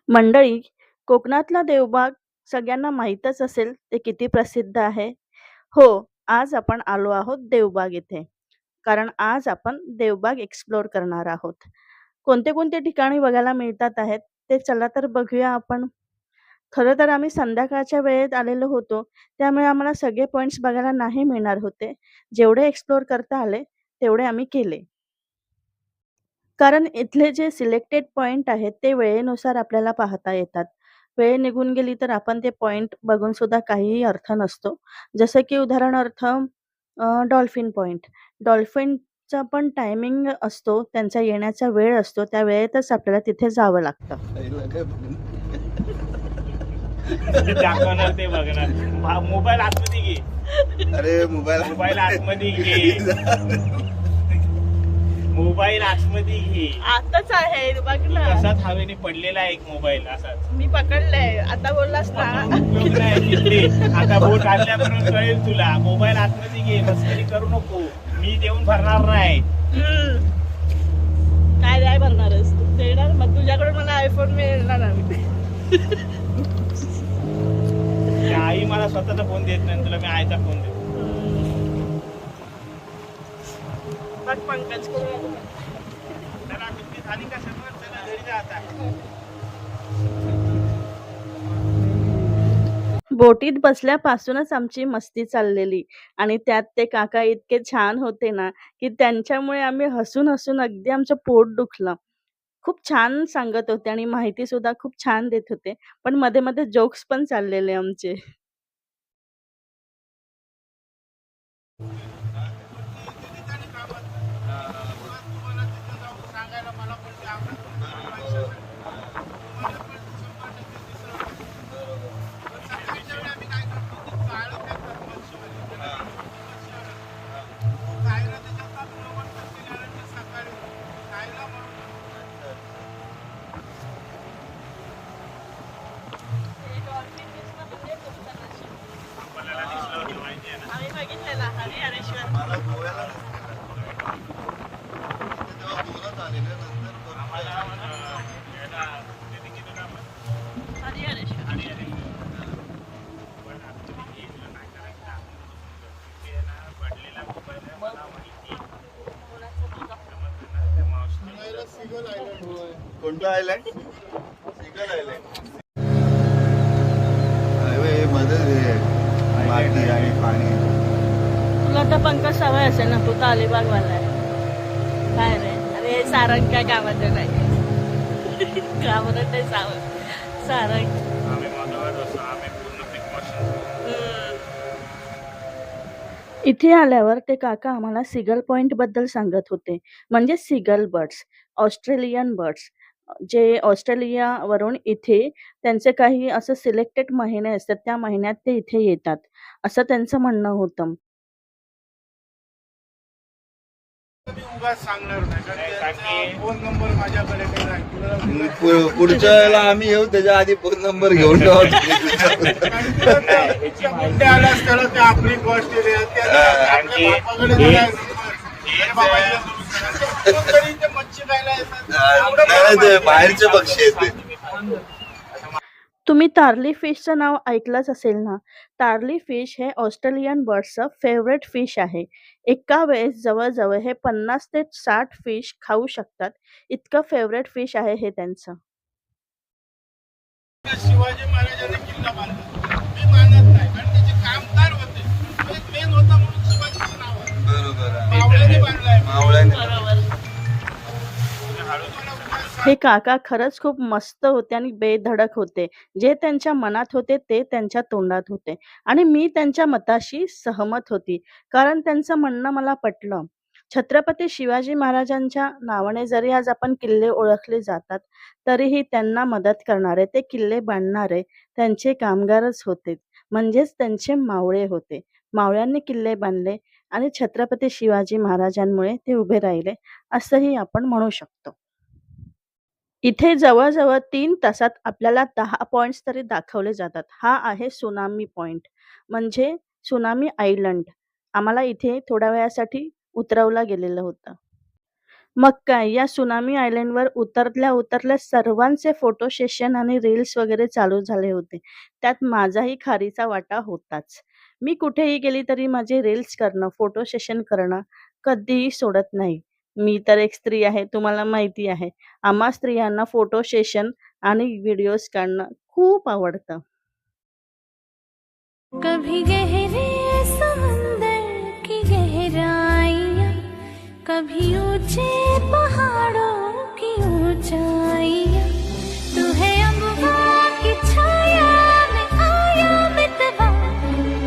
मंडळी, कोकणातला देवबाग सगळ्यांना माहीतच असेल ते किती प्रसिद्ध आहे. हो, आज आपण आलो आहोत देवबाग इथे. कारण आज आपण देवबाग एक्सप्लोर करणार आहोत. कोणते-कोणते ठिकाणी बघायला मिळतात आहेत, ते चला तर बघूया आपण. खरं तर आम्ही संध्याकाळच्या वेळेत आलेलो होतो, त्यामुळे आम्हाला सगळे पॉइंट्स बघायला नाही मिळणार होते. जेवढे एक्सप्लोर करता आले, तेवढे आम्ही केले. कारण इथले जे सिलेक्टेड पॉइंट आहेत, ते वेळेनुसार आपल्याला पाहता येतात. वेळ निघून गेली तर आपण ते पॉइंट बघून सुद्धा काहीही अर्थ नसतो. जसं की उदाहरणार्थ डॉल्फिन पॉइंट. डॉल्फिनचा पण टायमिंग असतो, त्यांचा येण्याचा वेळ असतो. त्या वेळेतच आपल्याला तिथे जावं लागतं. दाखवणार ते बघणार. मोबाईल आतमध्ये घे. अरे मोबाईल आतमध्ये घे. मोबाईल आतमध्ये घे. आताच आहे बघ ना. तसाच हवेने पडलेला आहे एक मोबाईल असाच. मी पकडलाय. आता बोललास उपयोग नाही तिथे. आता बोट आणल्याबरोबर कळेल तुला. मोबाईल आतमध्ये घे. मस्करी करू नको. मी देऊन भरणार नाही. काय नाही भरणारच तू देणार मग तुझ्याकडून मला आयफोन मिळणार नाही. आई मला स्वतःचा फोन देत नाही, तुला मी आईचा फोन देतो. बघ पंकज चला तुमची झाली का सगळं? चला घरी जा आता. बोटीत बसल्यापासूनच आमची मस्ती चाललेली आणि त्यात ते काका इतके छान होते ना, की त्यांच्यामुळे आम्ही हसून-हसून अगदी आमचं पोट दुखलं. खूप छान सांगत होते आणि माहिती सुद्धा खूप छान देत होते. पण मध्ये-मध्ये जोक्स पण चाललेले आमचे. आम्ही बघितलेला हरिहरेश्वर. मला गोव्याला तेव्हा दोनच आलेले नंतर हरिहरेश्वर. कोणतं आयलँड? सिगल आयलँड. हायवे मध्ये माती आणि पाणी. तुला तर पंकज सवय असेल ना, तू तर अलिबागवाला आहे. काय रे? अरे हे सारंग काय कामाचं नाही. का म्हणत नाही सारंग. आम्ही माधवात असतो. आम्ही पूर्ण प्रिकॉशन. इथे आल्यावर ते काका आम्हाला सिगल पॉइंट बद्दल सांगत होते. म्हणजे सिगल बर्ड्स, ऑस्ट्रेलियन बर्ड्स. जे ऑस्ट्रेलियावरून इथे त्यांचे काही असं सिलेक्टेड महिने असतात, त्या महिन्यात ते इथे येतात, असं त्यांचं म्हणणं होतं. उगाच सांगणार नाही, कारण त्यांचा फोन नंबर माझ्याकडे नाही. पुढच्या वेळेला आम्ही येऊ त्याच्या आधी फोन नंबर घेऊन ठेवा. आलास त्याला ते आपली गोष्ट मच्छी खायला नाही, ते बाहेरचे पक्षी आहेत ते. तुम्ही तारली फिशचं नाव ऐकलंच असेल ना? तारली फिश हे ऑस्ट्रेलियन बर्ड्सचं फेव्हरेट फिश आहे. एका वेळेस जवळ-जवळ हे 50 ते 60 फिश खाऊ शकतात. इतकं फेव्हरेट फिश आहे हे त्यांचं. शिवाजी महाराजांनी किल्ला बांधला. मी मानत नाही, कारण त्याचे कामगार होते. मेन होता म्हणून शिवाजीचं नाव आहे. बरोबर आहे. मावळ्याने बांधलाय. मावळ्याने. हे काका खरंच खूप मस्त होते आणि बेधडक होते. जे त्यांच्या मनात होते ते त्यांच्या तोंडात होते आणि मी त्यांच्या मताशी सहमत होती. कारण त्यांचं म्हणणं मला पटलं. छत्रपती शिवाजी महाराजांच्या नावाने जरी आज आपण किल्ले ओळखले जातात, तरीही त्यांना मदत करणारे, ते किल्ले बांधणारे त्यांचे कामगारच होते. म्हणजेच त्यांचे मावळे होते. मावळ्यांनी किल्ले बांधले आणि छत्रपती शिवाजी महाराजांमुळे ते उभे राहिले, असंही आपण म्हणू शकतो. इथे जवळ-जवळ 3 तासात आपल्याला 10 पॉइंट्स तरी दाखवले जातात. हा आहे सुनामी पॉइंट म्हणजे सुनामी आयलंड. आम्हाला इथे थोड्या वेळासाठी उतरवलं गेलेलं होतं. मग काय, या त्सुनामी आयलंडवर उतरल्या सर्वांचे फोटो सेशन आणि रील्स वगैरे चालू झाले होते. त्यात माझाही खारीचा वाटा होताच. मी कुठेही गेली तरी माझे रील्स करणं, फोटो सेशन करणं कधीही सोडत नाही. मी तर एक स्त्री आहे, तुम्हाला माहिती आहे. आम्हा स्त्रियांना फोटो सेशन आणि व्हिडिओज काढणं खूप आवडतं. कभी गहरे समंदर की गहराइयाँ, कभी ऊंचे पहाड़ों की ऊंचाइयाँ, तू है अम्बा की छाया में आया मितवा,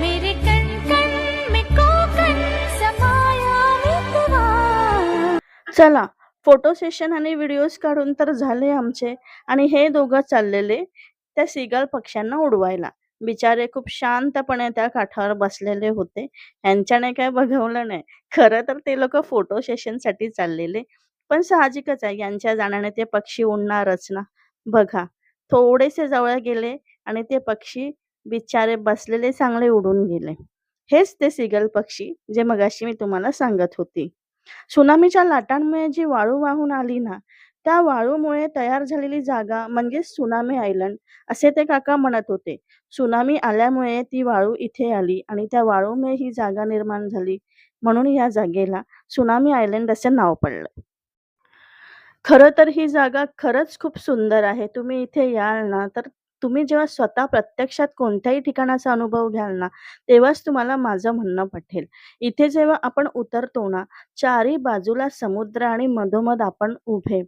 मेरे कण कण में कोकण समाया मितवा. चला, फोटो सेशन आणि व्हिडिओज काढून तर झाले आमचे आणि हे दोघं चाललेले त्या सीगल पक्ष्यांना उडवायला. बिचारे खूप शांतपणे त्या काठावर बसलेले होते. ह्यांच्याने काय बघवलं नाही. खरं तर ते लोकं फोटो सेशनसाठी चाललेले. पण साहजिकच आहे, यांच्या जाण्याने ते पक्षी उडणारच ना. बघा, थोडेसे जवळ गेले आणि ते पक्षी बिचारे बसलेले चांगले उडून गेले. हेच ते सीगल पक्षी जे मगाशी मी तुम्हाला सांगत होती. त्सुनामीच्या लाटांमुळे जी वाळू वाहून आली ना, त्या वाळूमुळे तयार झालेली जागा म्हणजेच त्सुनामी आयलंड असे ते काका म्हणत होते. त्सुनामी आल्यामुळे ती वाळू इथे आली आणि त्या वाळूमुळे ही जागा निर्माण झाली. म्हणून या जागेला त्सुनामी आयलंड असे नाव पडलं. खरं तर ही जागा खरंच खूप सुंदर आहे. तुम्ही इथे याल ना, तर तुम्ही जेव्हा स्वतः प्रत्यक्षात कोणत्याही ठिकाणाचा अनुभव घ्याल ना, तेव्हाच तुम्हाला माझं म्हणणं पटेल. इथे जेव्हा आपण उतरतो ना, चारी बाजूला समुद्र आणि मधोमध आपण उभे.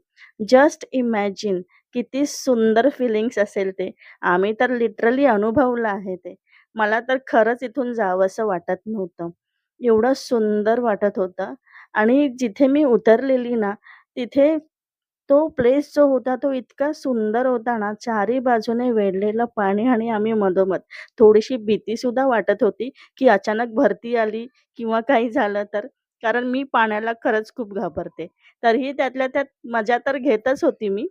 जस्ट इमॅजिन किती सुंदर फीलिंग्स असेल ते. आम्ही तर लिटरली अनुभवलं आहे ते. मला तर खरंच इथून जावंसं वाटत नव्हतं. एवढं सुंदर वाटत होतं आणि जिथे मी उतरलेली ना, तिथे तो प्लेस जो होता तो इतका सुंदर होता ना, चारी बाजूने वेढलेलं पाणी आणि आम्ही मधोमध. थोडीशी भीतीसुद्धा वाटत होती, की अचानक भरती आली किंवा काही झालं तर. कारण मी पाण्याला खरंच खूप घाबरते. तरीही त्यातल्या त्यात मजा तर घेतच होती मी.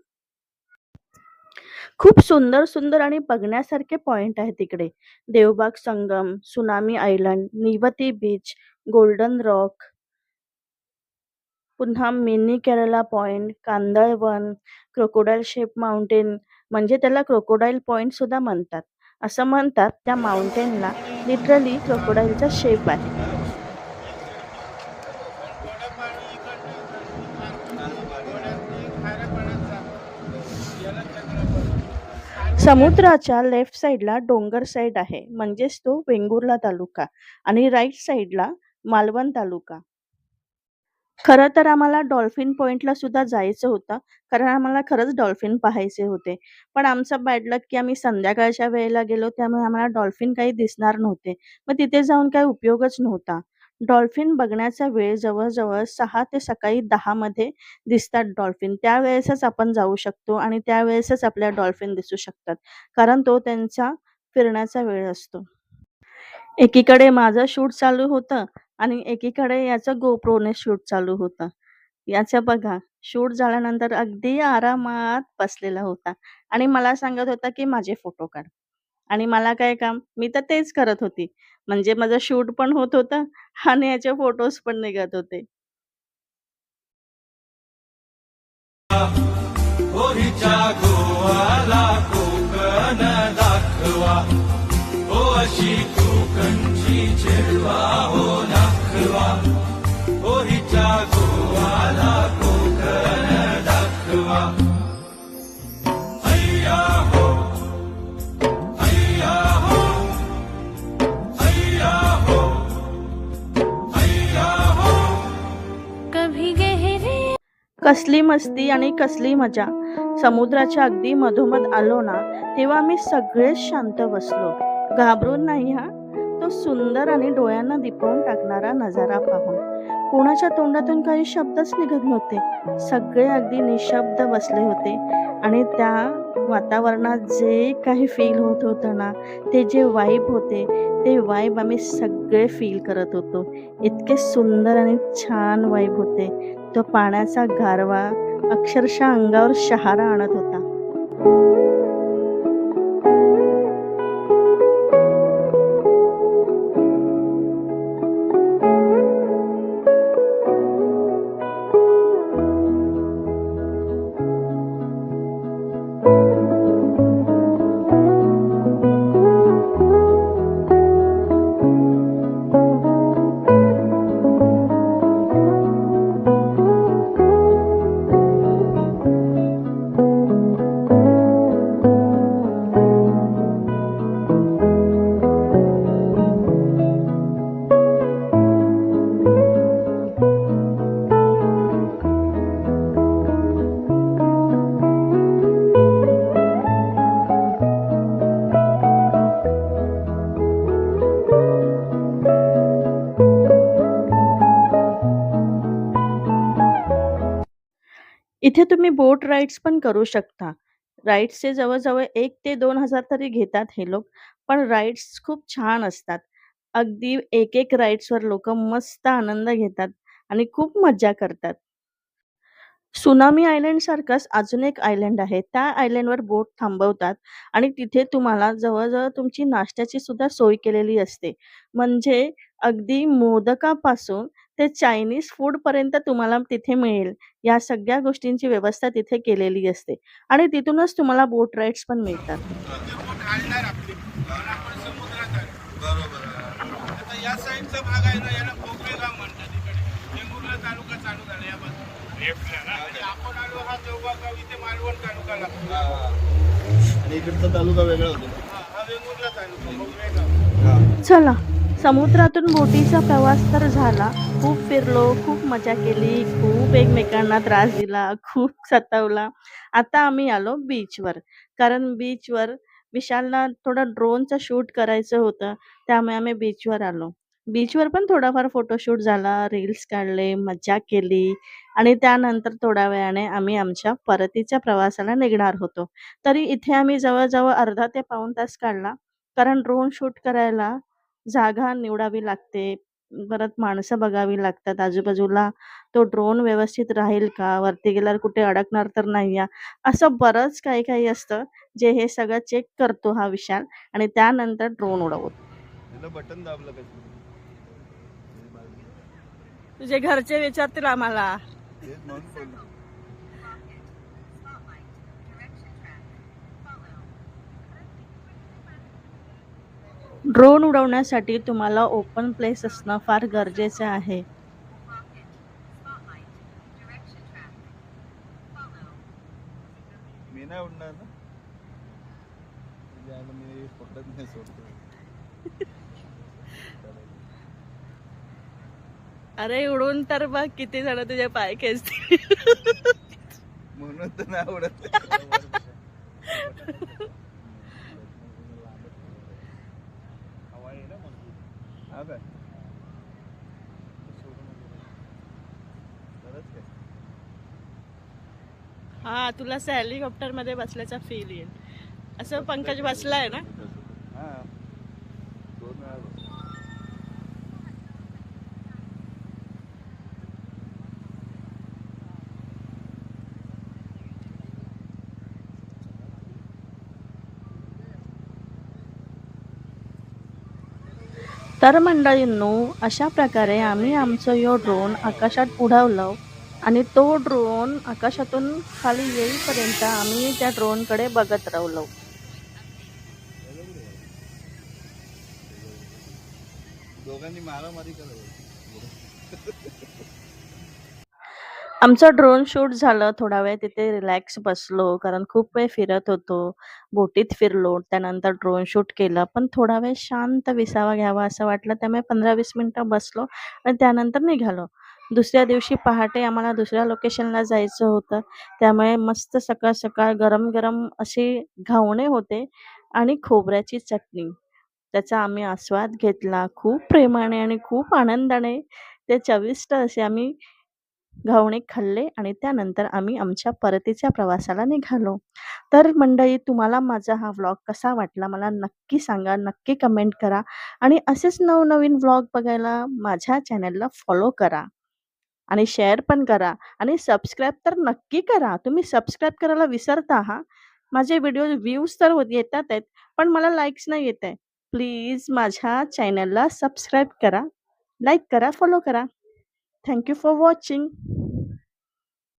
खूप सुंदर आणि बघण्यासारखे पॉइंट आहेत तिकडे. Devbag Sangam, tsunami island, Nivati beach, golden rock, पुन्हा मिनी केरला पॉइंट, कांदळवन, क्रोकोडाईल शेप माउंटेन म्हणजे त्याला क्रोकोडाईल पॉइंट सुद्धा म्हणतात. असं म्हणतात त्या माउंटेनला लिटरली क्रोकोडाईलचा शेप आहे. समुद्राच्या लेफ्ट साइडला डोंगर साइड आहे, म्हणजेच तो वेंगुर्ला तालुका आणि राईट साइडला मालवण तालुका. खरं तर आम्हाला डॉल्फिन पॉइंटला सुद्धा जायचं होतं, कारण आम्हाला खरंच डॉल्फिन पाहायचे होते. पण आमचं बॅड लक की आम्ही संध्याकाळच्या वेळेला गेलो, त्यामुळे आम्हाला डॉल्फिन काही दिसणार नव्हते. मग तिथे जाऊन काही उपयोगच नव्हता. डॉल्फिन बघण्याचा वेळ जवळ-जवळ 6 ते सकाळी 10 मध्ये दिसतात डॉल्फिन. त्यावेळेसच आपण जाऊ शकतो आणि त्यावेळेसच आपल्याला डॉल्फिन दिसू शकतात. कारण तो त्यांचा फिरण्याचा वेळ असतो. एकीकडे माझं शूट चालू होतं आणि एकीकडे याचं GoProने शूट चालू होतं. याचं बघा, शूट झाल्यानंतर अगदी आरामात बसलेला होता आणि मला सांगत होता, की माझे फोटो काढ. आणि मला काय काम? मी तर तेच करत होती. म्हणजे माझं शूट पण होत होतं आणि याचे फोटोज पण निघत होते. ओरीच्या गोवाला कोकण दाखवा, ओ अशी कोकणची झेलवा हो दाखवा, ओरीच्या गोवाला कोकण दाखवा. अय्या हो, अय्या हो, अय्या हो, अय्या हो. कभी गहरे कसली मस्ती आणि कसली मजा. समुद्राच्या अगदी मधोमध आलो ना, तेव्हा आम्ही सगळेच शांत बसलो. घाबरून नाही हां. तो सुंदर आणि डोळ्यांना दिपवून टाकणारा नजारा पाहून. कोणाच्या तोंडातून काही शब्दच निघत नव्हते. सगळे अगदी निशब्द बसले होते आणि त्या वातावरणात जे काही फील होत होतं ना, ते जे वाइब होते, ते वाइब आम्ही सगळे फील करत होतो. इतके सुंदर आणि छान वाइब होते. तो पाण्याचा गारवा अक्षरशः अंगावर शहारा आणत होता. इथे तुम्ही बोट राईड्स पण करू शकता. राईड्सचे जवळ-जवळ 1 ते 2,000 तरी घेतात हे लोक. पण राईड्स खूप छान असतात. अगदी एक-एक राईड्सवर लोकं मस्त आनंद घेतात आणि खूप मज्जा करतात. सुनामी आयलंडसारखंच अजून एक आयलंड आहे. त्या आयलंडवर बोट थांबवतात आणि तिथे तुम्हाला जवळ-जवळ तुमची नाश्त्याची सुद्धा सोय केलेली असते. म्हणजे अगदी मोदकापासून ते चायनीज फूडपर्यंत तुम्हाला तिथे मिळेल. या सगळ्या गोष्टींची व्यवस्था तिथे केलेली असते आणि तिथूनच तुम्हाला बोट राईड्स पण मिळतात. हालणार आपली आणि आपण समुद्रात आलो. बरोबर आहे. आता या साईडचा भाग आहे ना याला भोगवे गाव म्हणतात इकडे. वेंगुर्ला तालुका चालू झाला या बाजूला. लेफ्टला ना आणि आपण आलो हा देवबाग गाव इथे मालवण तालुका लागतो. आणि इकडचा तालुका वेगळा होतो. हा वेंगुर्ला तालुका भोगवे गाव. चला, समुद्रातून बोटीचा प्रवास तर झाला. खूप फिरलो, खूप मजा केली, खूप एकमेकांना त्रास दिला, खूप सतावला. आता आम्ही आलो बीचवर. कारण बीचवर विशालला थोडं ड्रोनचं शूट करायचं होतं, त्यामुळे आम्ही बीचवर आलो. बीचवर पण थोडाफार फोटोशूट झाला, रील्स काढले, मज्जा केली आणि त्यानंतर थोड्या वेळाने आम्ही आमच्या परतीच्या प्रवासाला निघणार होतो. तरी इथे आम्ही जवळ अर्धा ते पाऊण तास काढला. कारण ड्रोन शूट करायला जागा निवडावी लागते. परत माणसं बघावी लागतात आजूबाजूला. तो ड्रोन व्यवस्थित राहील का? वरती गेल्यावर कुठे अडकणार तर नाही या? असं बरंच काही-काही असतं, जे हे सगळं चेक करतो हा विशाल आणि त्यानंतर ड्रोन उडवतो. त्याला बटन दाबलं कसं? तुझे घरचे विचारतील आम्हाला. तेच म्हणून बोललो. ड्रोन उडवण्यासाठी तुम्हाला ओपन प्लेस असणं फार गरजेचं आहे. मी नाही उडणार ना. म्हणजे आता मी पकडत नाही सोडतो. अरे उडून तर बघ किती जण तुझे पाय खेचतील. म्हणून तर नाही उडत. हा काय? खरंच काय? हा, तुला असं हेलिकॉप्टर मध्ये बसल्याचा फील येईल. असं पंकज बसलाय ना. हा. 2 वेळा बसलो. तर मंडळींनो, अशा प्रकारे आम्ही आमचं यो ड्रोन आकाशात उडवलं आणि तो ड्रोन आकाशातून खाली येईपर्यंत आम्ही त्या ड्रोनकडे बघत राहिलो. दोघांनी मारामारी करावं. आमचं ड्रोन शूट झालं. थोडा वेळ तिथे रिलॅक्स बसलो, कारण खूप वेळ फिरत होतो. बोटीत फिरलो. त्यानंतर ड्रोन शूट केलं. पण थोडा वेळ शांत विसावा घ्यावा असं वाटलं. त्यामुळे 15-20 मिनिटं बसलो आणि त्यानंतर निघालो. दुसऱ्या दिवशी पहाटे आम्हाला दुसऱ्या लोकेशनला जायचं होतं. त्यामुळे मस्त सकाळ-सकाळ गरम-गरम असे घावणे होते आणि खोबऱ्याची चटणी. त्याचा आम्ही आस्वाद घेतला. खूप प्रेमाने आणि खूप आनंदाने ते चविष्ट असे आम्ही घावणे खाल्ले आणि त्यानंतर आम्ही आमच्या परतीच्या प्रवासाला निघालो. तर मंडळी, तुम्हाला माझा हा व्लॉग कसा वाटला मला नक्की सांगा, नक्की कमेंट करा आणि असेच नवनवीन व्लॉग बघायला माझ्या चॅनलला फॉलो करा आणि शेअर पण करा आणि सबस्क्राईब तर नक्की करा. तुम्ही सबस्क्राईब करायला विसरता हां. माझे व्हिडिओ व्ह्यूज तर येतात आहेत, पण मला लाईक्स नाही येत आहे. प्लीज माझ्या चॅनलला सबस्क्राईब करा, लाईक करा, फॉलो करा. Thank you for watching.